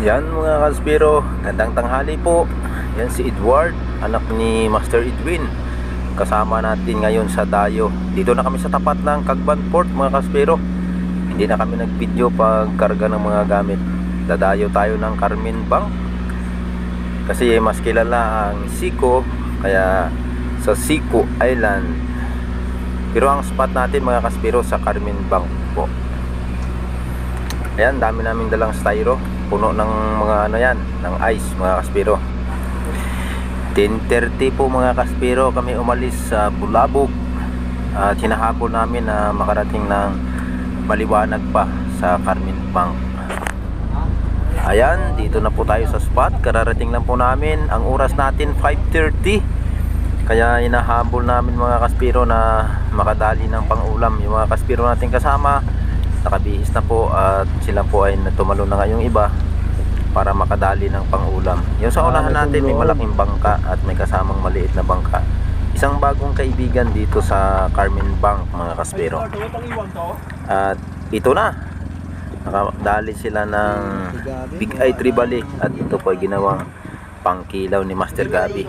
Yan mga kaspiro, gandang tanghali po. Yan si Edward, anak ni Master Edwin. Kasama natin ngayon sa dayo. Dito na kami sa tapat ng Cagban Port mga kaspiro. Hindi na kami nag-video pag karga ng mga gamit. Dadayo tayo ng Carmen Bank. Kasi mas kilala ang Sico, kaya sa Sico Island. Pero ang spot natin mga kaspiro sa Carmen Bank po. Ayan, dami namin dalang styro. Puno ng mga ano yan, ng ice mga kaspiro. 10:30 po mga kaspiro kami umalis sa Bulabog. At hinahabol namin na makarating ng maliwanag pa sa Carmen Bank. Ayan, dito na po tayo sa spot. Kararating lang po namin. Ang oras natin 5:30. Kaya hinahabol namin mga kaspiro na makadali ng pang-ulam. Yung mga kaspiro natin kasama nakabihis na po at sila po ay tumalo na ngayong iba para makadali ng pang-ulam. Yung sa unahan natin may malaking bangka at may kasamang maliit na bangka. Isang bagong kaibigan dito sa Carmen Bank mga kaspiro. At ito na, nakadali sila ng Big Eye Tribali at ito po ay ginawang pangkilaw ni Master Gabi.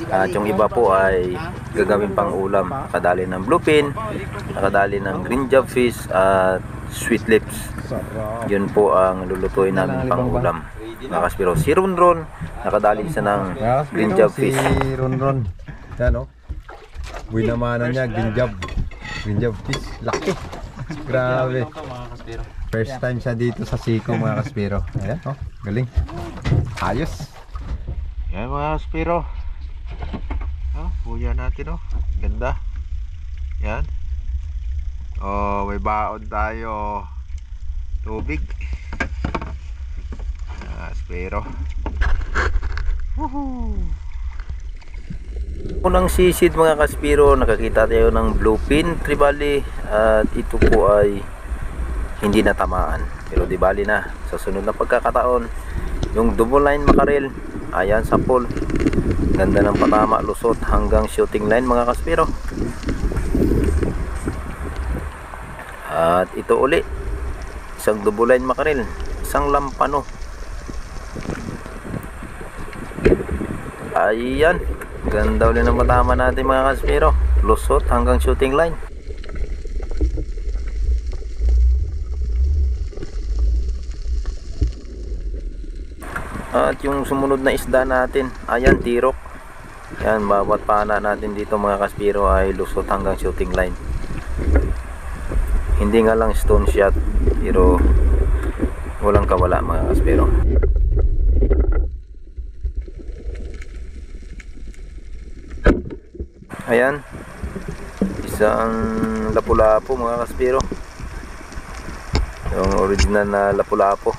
At yung iba po ay gagawin pang ulam. Nakadali ng bluefin, nakadali ng green job fish at sweet lips. Yun po ang lulutuin namin pang ulam. Nakaspiro si Ronron, nakadali siya ng green job fish. Si Ronron, yan o. Buhay naman niya, green job fish. Laki. Grabe. First time siya dito sa Sico mga kaspiro. Ayan o, galing. Ayos. Yan mga kaspiro. Buya natin o. Ganda. Yan. Oh, may baon tayo. Tubig. Kaspiro. Woohoo! Unang sisid mga kaspiro, nakakita tayo ng bluefin tribali at ito po ay hindi natamaan. Pero di bali na. Sa sunod na pagkakataon, yung double line makarel, ayan sa pool. Ganda ng patama, lusot hanggang shooting line mga kaspiro. At ito uli, isang double line makarel, isang lampano. Ayan, ganda uli ng patama natin mga kaspiro, lusot hanggang shooting line. At yung sumunod na isda natin, ayan, tirok. Yan, bawat pana natin dito mga kaspiro ay lusot hanggang shooting line. Hindi nga lang stone shot, pero walang kawala mga kaspiro. Ayan, isang lapu-lapu mga kaspiro. Yung original na lapu-lapu.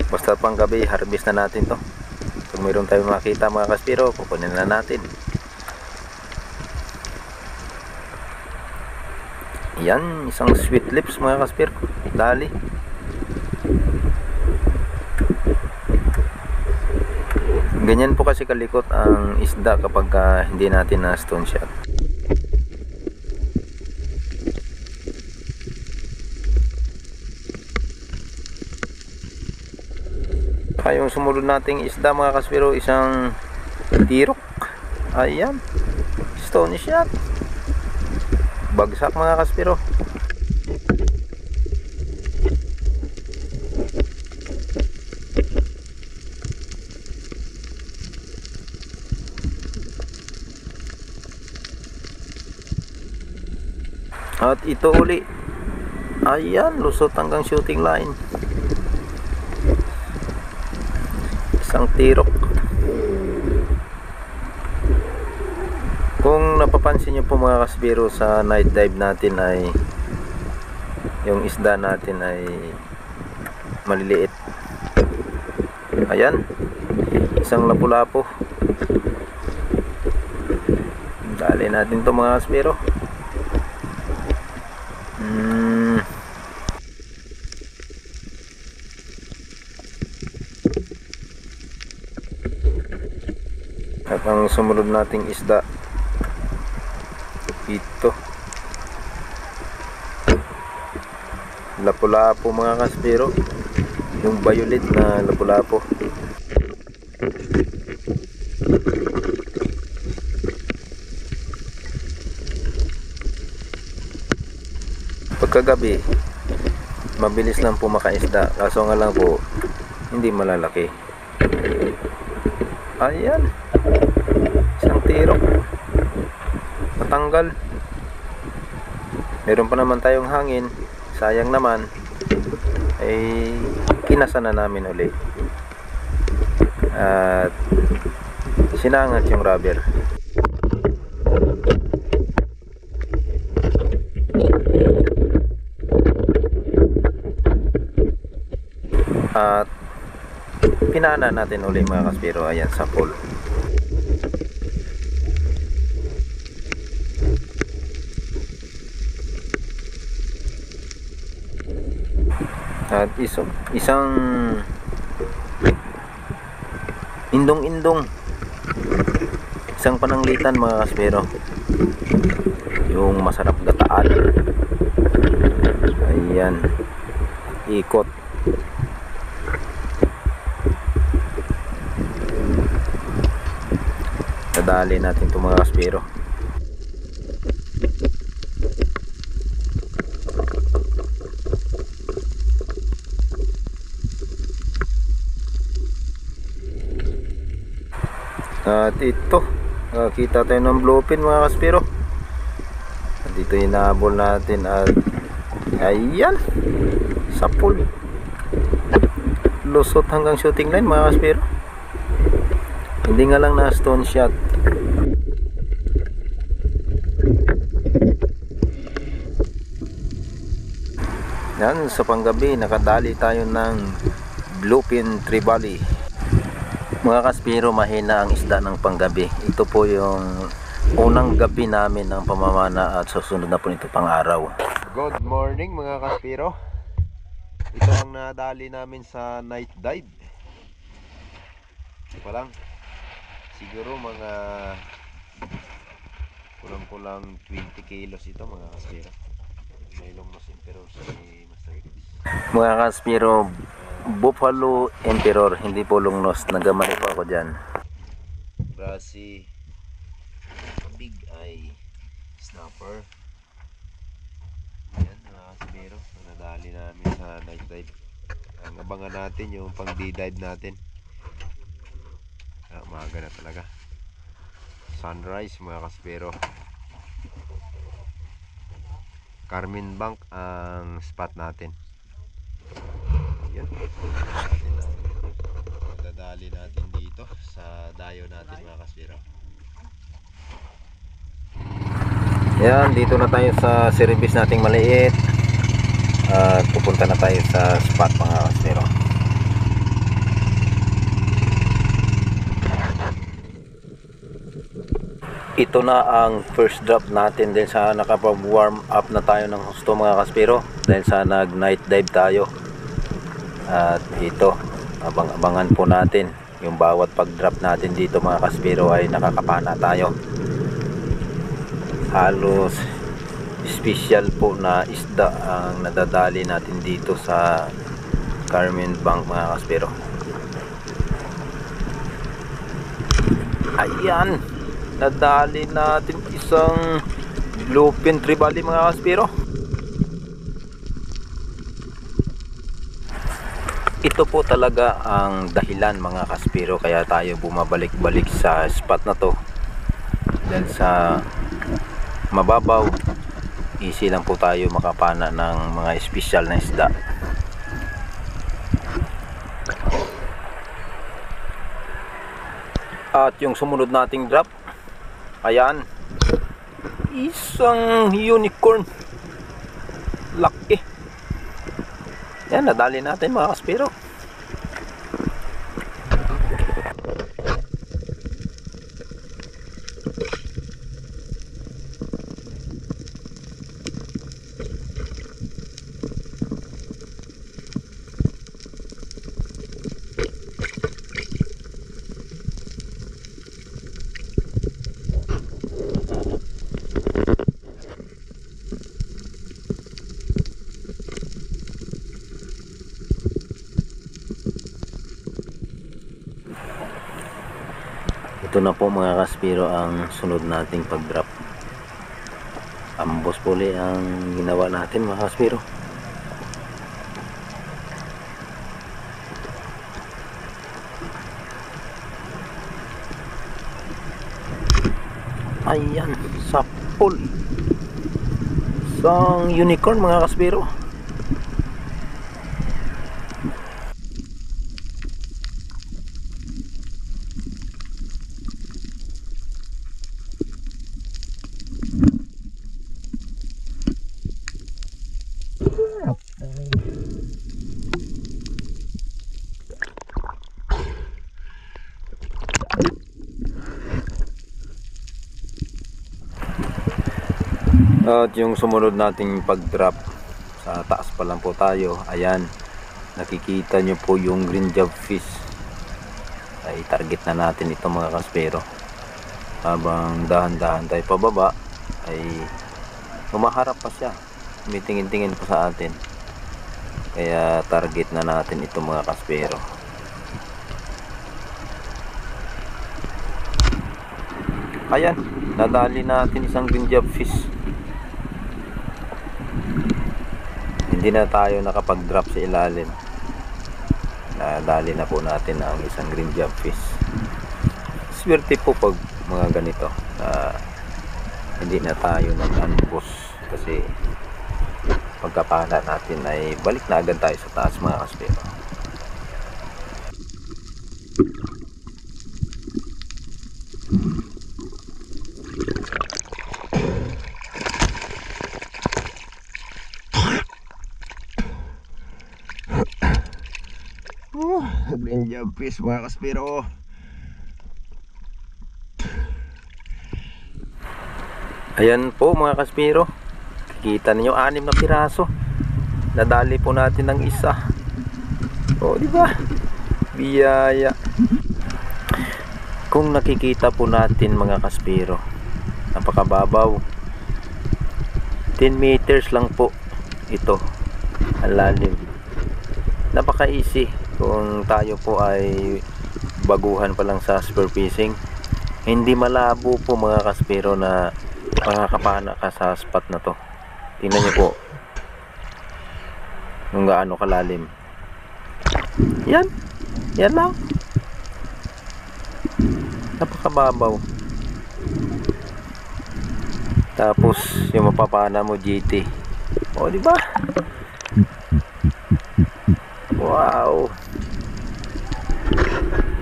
Basta pang gabi, harvest na natin to. Kung mayroon tayo makita mga kaspiro, kukunin na natin. Yan, isang sweet lips mga kaspiro. Dali. Ganyan po kasi kalikot ang isda kapag hindi natin na stone shot. Yung sumunod nating isda mga kaspiro, isang tirok. Ayan, stone shot, bagsak mga kaspiro. At ito uli, ayan, lusot hanggang shooting line. Isang tirok. Kung napapansin nyo po mga kaspiro, sa night dive natin ay yung isda natin ay maliliit. Ayan, isang lapu-lapu. Dali natin to mga kaspiro. At ang sumunod nating isda, ito, lapu-lapu mga kaspiro. yung violet na lapu-lapo. Pagkagabi mabilis lang po makaisda, kaso nga lang po hindi malalaki. Ayan, isang tirok natanggal. Meron pa naman tayong hangin, sayang naman, ay kinasa na namin ulit at sinangat yung rubber. At pinana natin ulit mga kaspiro. Ayan sa pool. At isang indong-indong, isang pananglitan mga kaspiro, yung masarap gataan. Ayan, ikot. Nadali natin itong mga kaspiro. At ito, nakakita tayo ng bluefin mga kaspiro. At dito inahabol natin at ayan, sa pool. Lusot hanggang shooting line mga kaspiro. Hindi nga lang na stone shot. Yan, sa panggabi nakadali tayo ng bluefin trevally. Mga kaspiro, mahina ang isda ng panggabi. Ito po yung unang gabi namin ng pamamana at susunod na po nito pang araw. Good morning mga kaspiro. Ito ang nadali namin sa night dive. Ito pa lang, siguro mga kulang-kulang 20 kilos ito mga kaspiro. May Longnos Emperor sa Master X. Mga kaspiro, Buffalo Emperor, hindi po Longnos. Nagamali po ako dyan. Brasi, big eye snapper. Yan mga kaspiro, nadali namin sa night dive. Ang abangan natin yung pang D-dive natin. Umaga na talaga. Sunrise mga kaspiro. Carmen Bank ang spot natin. Yan. Dadali natin dito sa dayo natin mga kaspiro. Yan, dito na tayo sa service nating maliit. At pupunta na tayo sa spot mga kaspiro. Ito na ang first drop natin dahil sa nakapag-warm up na tayo ng husto mga kaspiro, dahil sa nag-night dive tayo. At ito, abang-abangan po natin yung bawat pag-drop natin dito mga kaspiro ay nakakapana tayo. Halos special po na isda ang nadadali natin dito sa Carmen Bank mga kaspiro. Ayan, nadali natin isang bluefin trevally mga kaspiro. Ito po talaga ang dahilan mga kaspiro kaya tayo bumabalik-balik sa spot na to, dahil sa mababaw, easy lang po tayo makapana ng mga espesyal na isda. At yung sumunod nating drop, ayan, isang unicorn, laki. Yan, nadali natin mga kaspiro. na po mga kaspiro ang sunod nating pag-drop. Ambos puli ang ginawa natin mga kaspiro. Ayan, sapol. Isang unicorn mga kaspiro. At yung sumunod nating pag-drop, sa taas pa lang po tayo. Ayan, nakikita nyo po yung green job fish. Ay target na natin ito mga kaspero. Habang dahan-dahan tayo pababa ay humaharap pa siya, tumitingin-tingin pa sa atin. Kaya target na natin ito mga kaspero. Ayan, nadali natin isang green job fish. Hindi na tayo nakapag-drop sa ilalim. Nadali na po natin ang isang green job fish. Swerte po pag mga ganito na hindi na tayo nag-ambush, kasi pagkapala natin ay balik na agad tayo sa taas mga kaspero. Green job fish mga kaspero. Ayan po mga kaspero, kita niyo 6 na piraso. Nadali po natin ng isa. O di ba? Biyaya. Kung nakikita po natin mga kaspero, napakababaw. 10 meters lang po ito ang lalim. Napaka easy kung tayo po ay baguhan pa lang sa spear fishing. Hindi malabo po mga kaspero na makakapana ka sa spot na to. Tingnan niyo po kung gaano kalalim. Yan lang, napakababaw. Tapos yung mapapana mo GT. O di ba? Wow,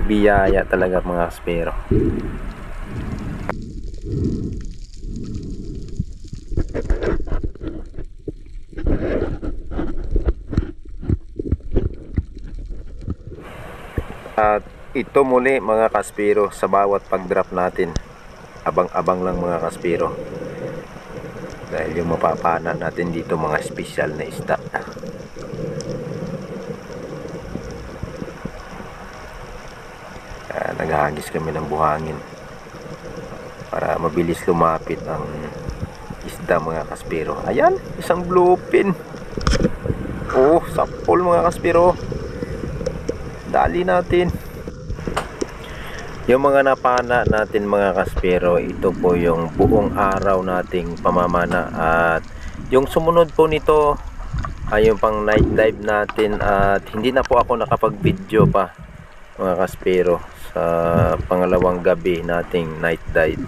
biyaya talaga mga kaspero. At ito muli mga kaspero, sa bawat pag-drop natin, abang-abang lang mga kaspero, dahil yung mapapana natin dito mga special na isda. Naghahagis kami ng buhangin para mabilis lumapit ang isda mga kaspero. Ayan, isang bluefin. Oh, sapol mga kaspero. Dali natin. Yung mga napana natin mga kaspero, ito po yung buong araw nating pamamana. At yung sumunod po nito ay yung pang night dive natin. At hindi na po ako nakapag-video pa mga kaspero sa pangalawang gabi nating night dive.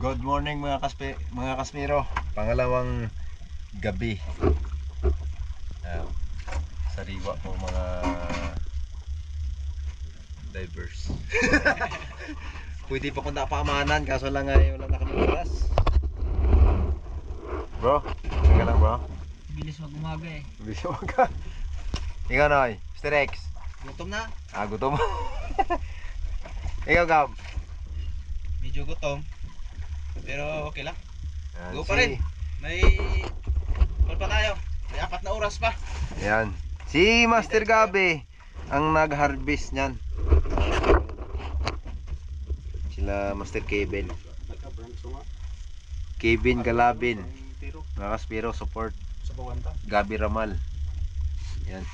Good morning mga kaspero, pangalawang gabi. Sariwa po mga divers. Pwede pa kung napamanan, kaso lang ay wala na kami oras. Bro, teka lang bro. Bilis mag-umaga eh. Bilis umaga. Ikaw Noy, Mr. X. Gutom na? Gutom. Ikaw Gab. Medyo gutom. Pero okay lang. Yan, Go pa rin. May pa tayo. May 4 na oras pa. Yan. Si Master Gabi ang nag-harvest niyan. Sila Master Kevin. Kevin Galabin. Mga kaspiro, support. Gabi Ramal. Yan.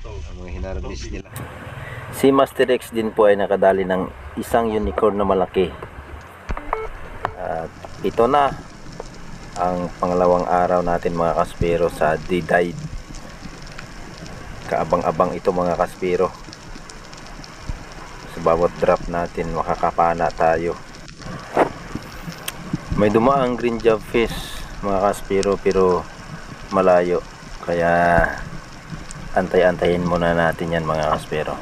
Ang mga hinarvest nila. Si Master X din po ay nakadali ng isang unicorn na malaki. At ito na ang pangalawang araw natin mga kaspiro sa D-Dive. Kaabang-abang ito mga kaspiro. Sa bawat drop natin makakapana tayo. May dumaang green job fish mga kaspiro pero malayo. Kaya antay-antayin muna natin yan mga kaspiro.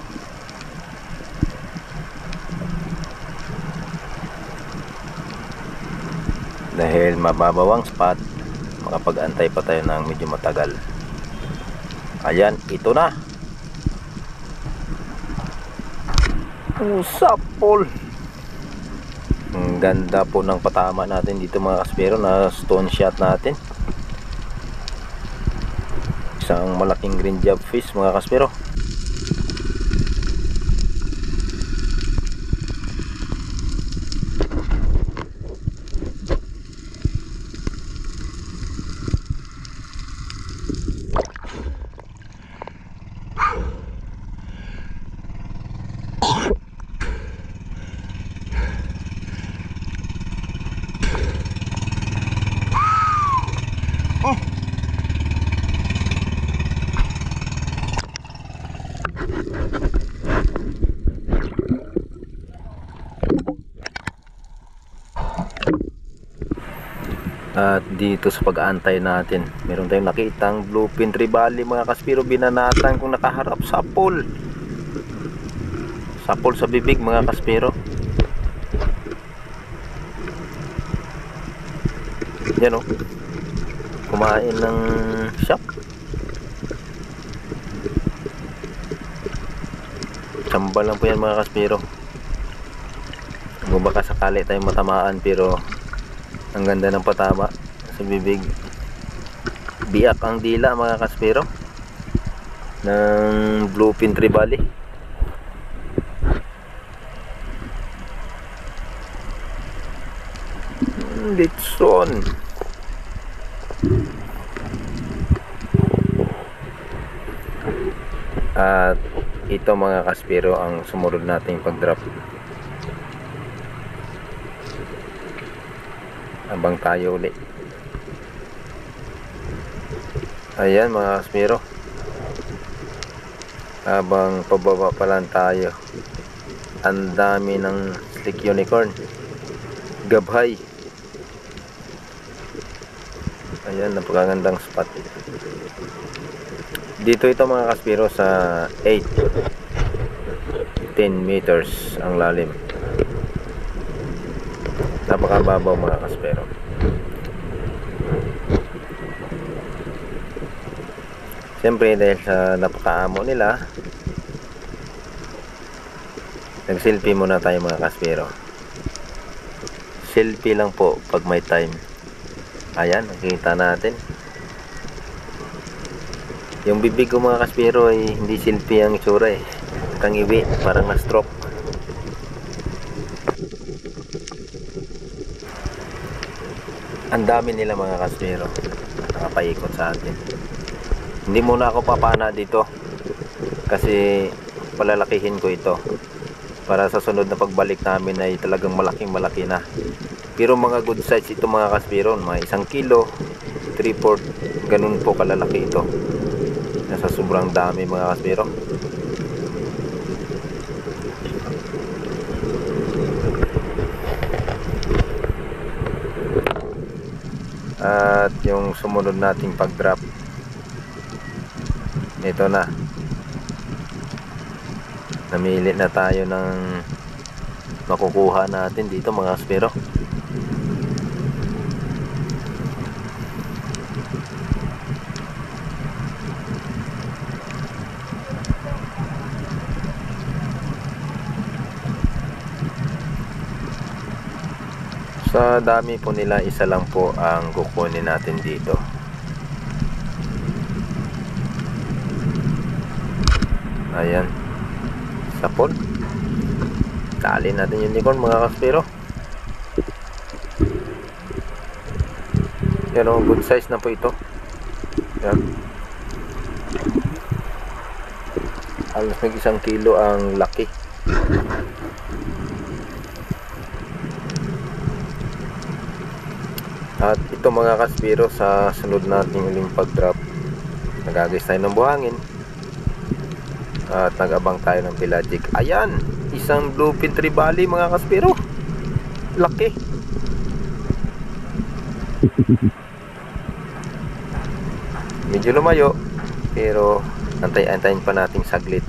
Dahil mababawang spot, makapag-antay pa tayo ng medyo matagal. Ayan, ito na. Sapol. Ang ganda po ng patama natin dito mga kaspiro, na stone shot natin. Isang malaking green job fish mga kaspiro. At dito sa pag-aantay natin, meron tayong nakitang bluefin trevally mga kaspiro, binanatan kung nakaharap. Sapol sa bibig mga kaspiro. Yan o, kumain ng shop. Sambal lang po yan mga kaspiro. Kung baka sakali tayong matamaan, pero ang ganda ng patama sa bibig. Biyak ang dila mga kaspiro ng bluefin trevally. Litson. At ito mga kaspiro ang sumunod nating pag-drop. Abang tayo ulit. Ayan mga kaspiro, habang pababa pa lang tayo, ang dami ng slick unicorn, gabhay. Ayan, napakagandang spot dito. Ito mga kaspiro sa 8-10 meters ang lalim. Napakababaw mga kaspero. Siyempre dahil sa napakaamo nila, nag-selfie muna tayo mga kaspero. Selfie lang po pag may time. Ayan, nakita natin. Yung bibig ko mga kaspero ay hindi selfie ang itsura eh. Kangiwi, parang na-stroke. Ang dami nila mga kaspero, nakapaikot sa atin. Hindi muna ako papana dito kasi palalakihin ko ito para sa sunod na pagbalik namin ay talagang malaking malaki na. Pero mga good size ito mga kaspero, mga 1 kilo, 3/4, ganun po kalalaki ito. Nasa sobrang dami mga kaspero. At yung sumunod nating pag-drop, ito na. Namili na tayo ng makukuha natin dito mga kaspero. Sa dami po nila, isa lang po ang kukunin natin dito. Ayan, sapol. Tali natin yung unicorn mga kaspero. Yan o, good size na po ito. Yan. Halos may 1 kilo ang laki. At ito mga kaspero, sa sunod nating uling pag-drop, nagagis tayo ng buhangin at nag-abang tayo ng pelagic. Ayan, isang bluefin trevally mga kaspero, laki. Medyo lumayo pero antay-antayin pa nating saglit.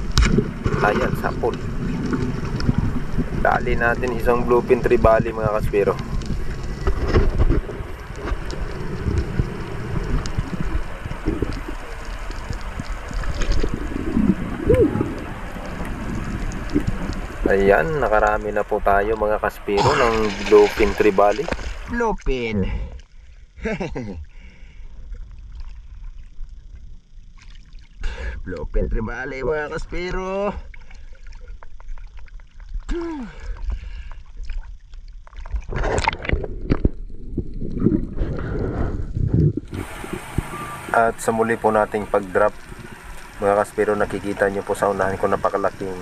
Ayan, sapol. Dali natin isang bluefin trevally mga kaspero. Ayan, nakarami na po tayo mga kaspero ng bluefin trevally. Bluefin. Bluefin trevally mga kaspero. At sa muli po nating pag-drop mga kaspero, nakikita nyo po sa unahan ko napakalaking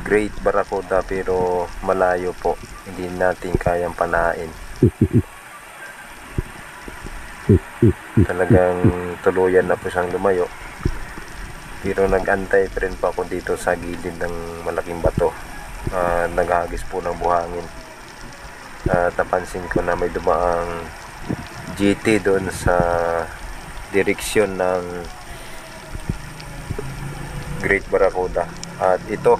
great barracuda pero malayo po, hindi natin kayang panain. Talagang tuluyan na po siyang lumayo, pero nag-antay pa rin po ako dito sa gilid ng malaking bato. Naghagis po ng buhangin at napansin ko na may dumaang GT doon sa direksyon ng Great Barracuda. At ito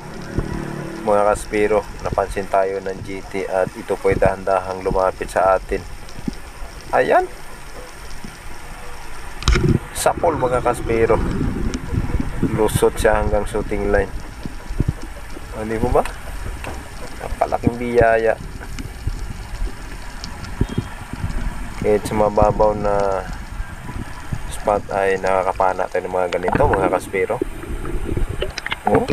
mga kaspero, napansin tayo ng GT at ito po ay dahan-dahang lumapit sa atin. Ayan, sapol mga kaspero, lusot siya hanggang shooting line. Hindi mo ba? Napalaking biyaya. Kahit sa mababaw na spot ay nakakapana tayo ng mga ganito mga kaspero. Oh,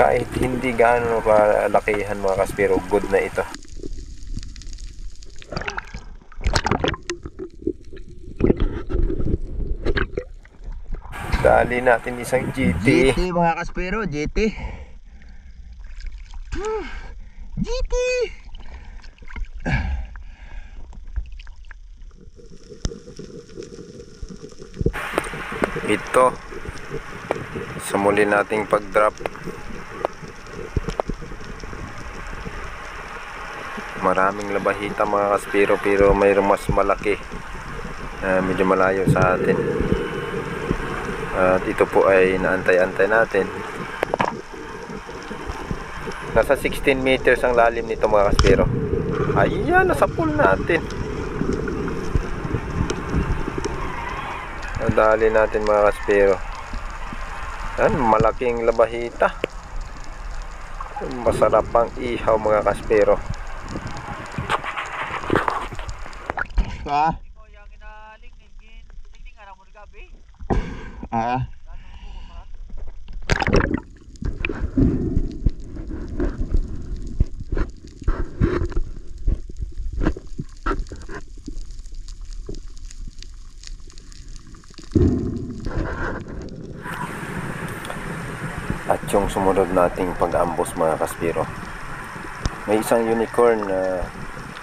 kahit hindi gaano kalakihan mga kaspero, good na ito. Dali natin isang GT. GT mga kaspero, GT. GT. Ito sa muli nating pag-drop, maraming labahita mga kaspero pero mayroong mas malaki na medyo malayo sa atin. At ito po ay naantay-antay natin. Nasa 16 meters ang lalim nito mga kaspero. Ayan, nasa pool natin. Nadali natin mga kaspero. Yan, malaking labahita. Masarap pang ihaw mga kaspero. Ah. Ah. At yung sumunod nating pag-ambos mga kaspero, may isang unicorn na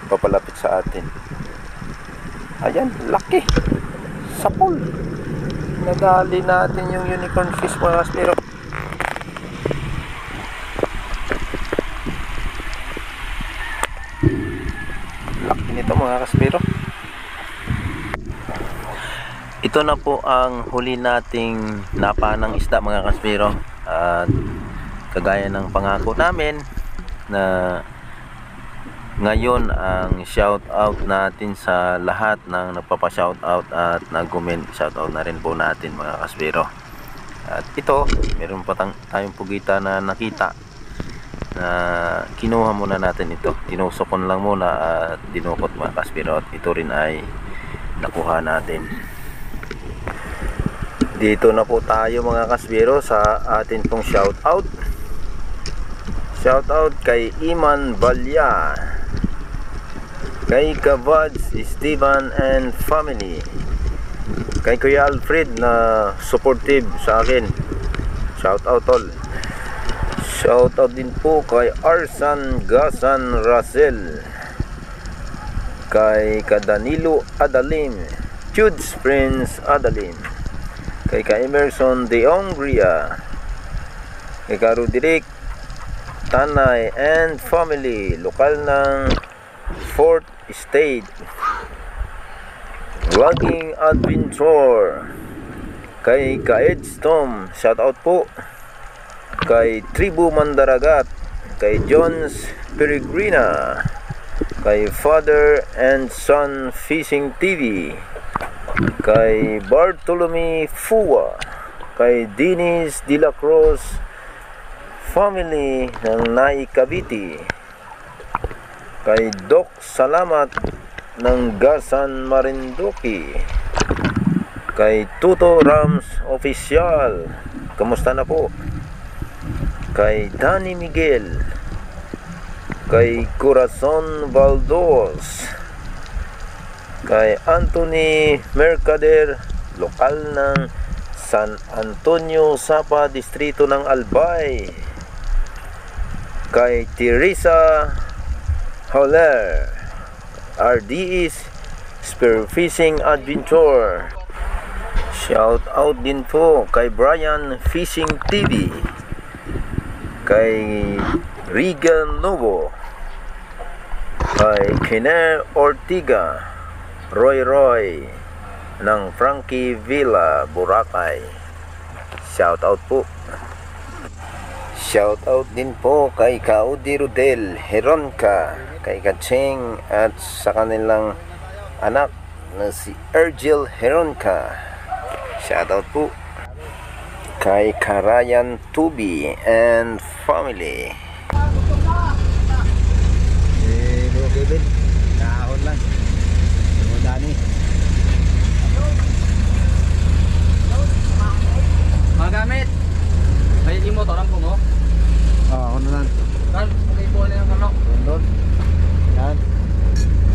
papalapit sa atin. Ayan, laki, sapol. Nadali natin yung unicorn fish mga kaspero. Laki nito mga kaspero. Ito na po ang huli nating napanang isda mga kaspero. At kagaya ng pangako namin na ngayon ang shout out natin sa lahat ng nagpapa-shout out at nag-comment, shout out na rin po natin mga kaspero. At ito, meron pa tayong pugita na nakita na kinuha muna natin ito. Tinusokon lang muna at dinukot mga kaspero, at ito rin ay nakuha natin. Dito na po tayo mga kaspero sa atin pong shout out. Shout out kay Iman Balya, kay Kavads Esteban and family, kay Kuya Alfred na supportive sa akin. Shout out all. Shout out din po kay Arsan Gasan Russell, kay Danilo Adalim, Jude's Prince Adalim, kay Emerson De Ongria, kay Roderick Tanay and family, lokal ng 4th State Vlogging Adventure, kay Eds Tom, shout out po, kay Tribu Mandaragat, kay Jones Peregrina, kay Father and Son Fishing TV, kay Bartolome Fua, kay Dennis De La Cruz family ng Nai Cavite, kay Doc Salamat ng Gasan Marinduque, kay Tuto Rams Official, kamusta na po, kay Danny Miguel, kay Corazon Valdos, kay Anthony Mercader, lokal ng San Antonio Sapa, distrito ng Albay, kay Teresa Holler, RDS Spearfishing Adventure. Shout out din po kay Brian Fishing TV, kay Regan Novo, kay Kiner Ortiga, Roy ng Frankie Villa, Boracay. Shout out po. Shout out din po kay Kaudi Rodel Heronka, kay Kacheng at sa kanilang anak na si Ergil Heronka. Shout out po kay Karayan Tubi and family. Bro Kevin, kahon lang. Dani. Mga gamit. Bayad yung motoran po mo. Ako na lang. Kan, mag-ipo na yung ano. Doon. Yan.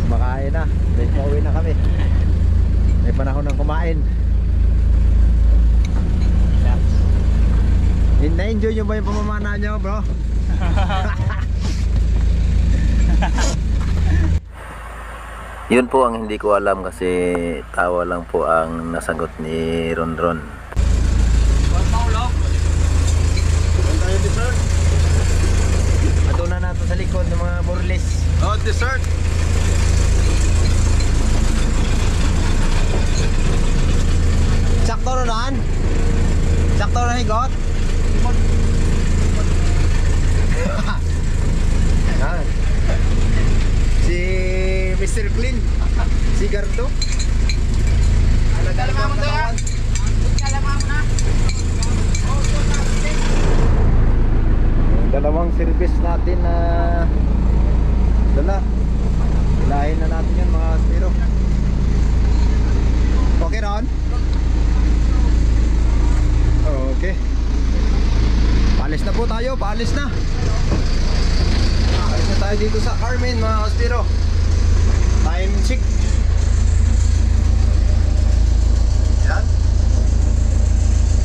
Kumakain na. Dahil pauwi na kami. May panahon ng kumain. Na-enjoy nyo ba yung pamamana nyo, bro? Yun po ang hindi ko alam kasi tawa lang po ang nasagot ni Ronron. Ato na nato sa likod ng mga burles. Oh, dessert. Sakto na naan? Sakto na higot? Yan. Si Mr. Clean, si Gardo. Kalama mo na. Kalama mo na. Yung dalawang service natin na dala. Ilahin na natin yan mga aspiro. Okay Ron? Okay. Paalis na po tayo, paalis na. Paalis na tayo dito sa Carmen mga aspiro. Time check. Yan.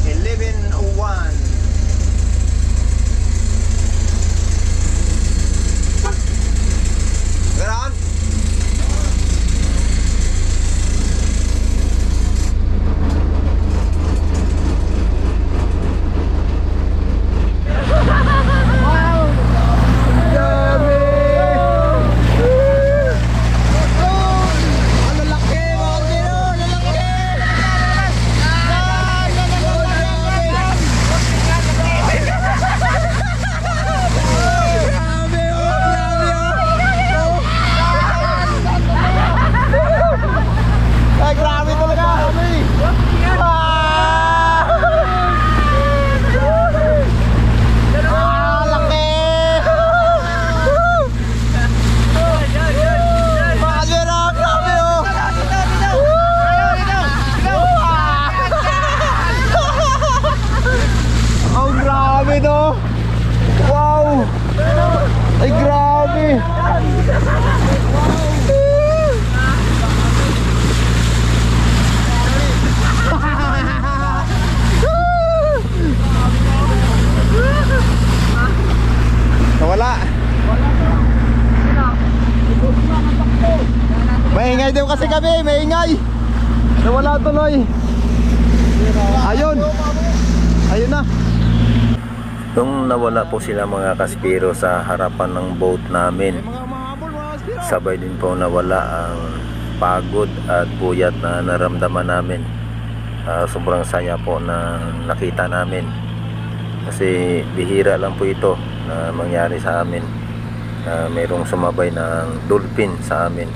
11:01. Garan? Nagre-ready kasi kami, maingay. Nawala tuloy. Ayun. Ayun na. Nung nawala po sila mga kaspiro sa harapan ng boat namin, sabay din po nawala ang pagod at puyat na naramdaman namin. Sobrang saya po na nakita namin kasi bihira lang po ito na mangyari sa amin. Mayroong sumabay ng dolphin sa amin.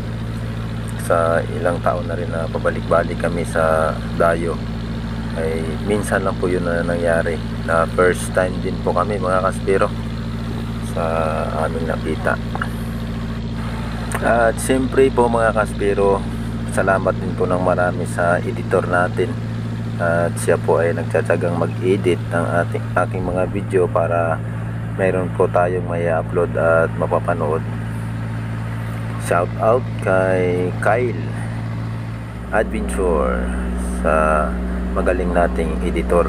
Sa ilang taon na rin na pabalik-balik kami sa Dayo, ay minsan lang po yun na nangyari, na first time din po kami mga kaspiro sa aming nakita. At siyempre po mga kaspiro, salamat din po ng marami sa editor natin, at siya po ay nagtsatsagang mag-edit ng aking mga video para mayroon po tayong may upload at mapapanood. Shout out kay Kyle Adventure sa magaling nating editor.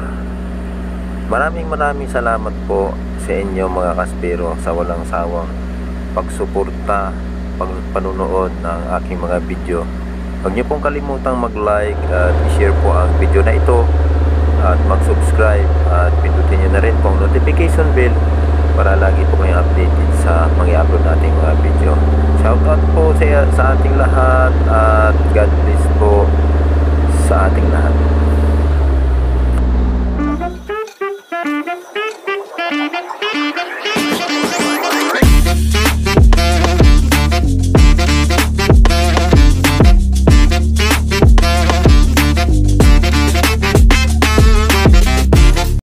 Maraming salamat po sa inyo mga kaspiro sa walang sawang pagsuporta, panunood ng aking mga video. Huwag niyo pong kalimutang mag-like at i-share po ang video na ito at mag-subscribe at pindutin niyo na rin po ang notification bell para lagi po kayong updated sa mga upload nating mga video. Shoutout po sa ating lahat at God bless po sa ating lahat.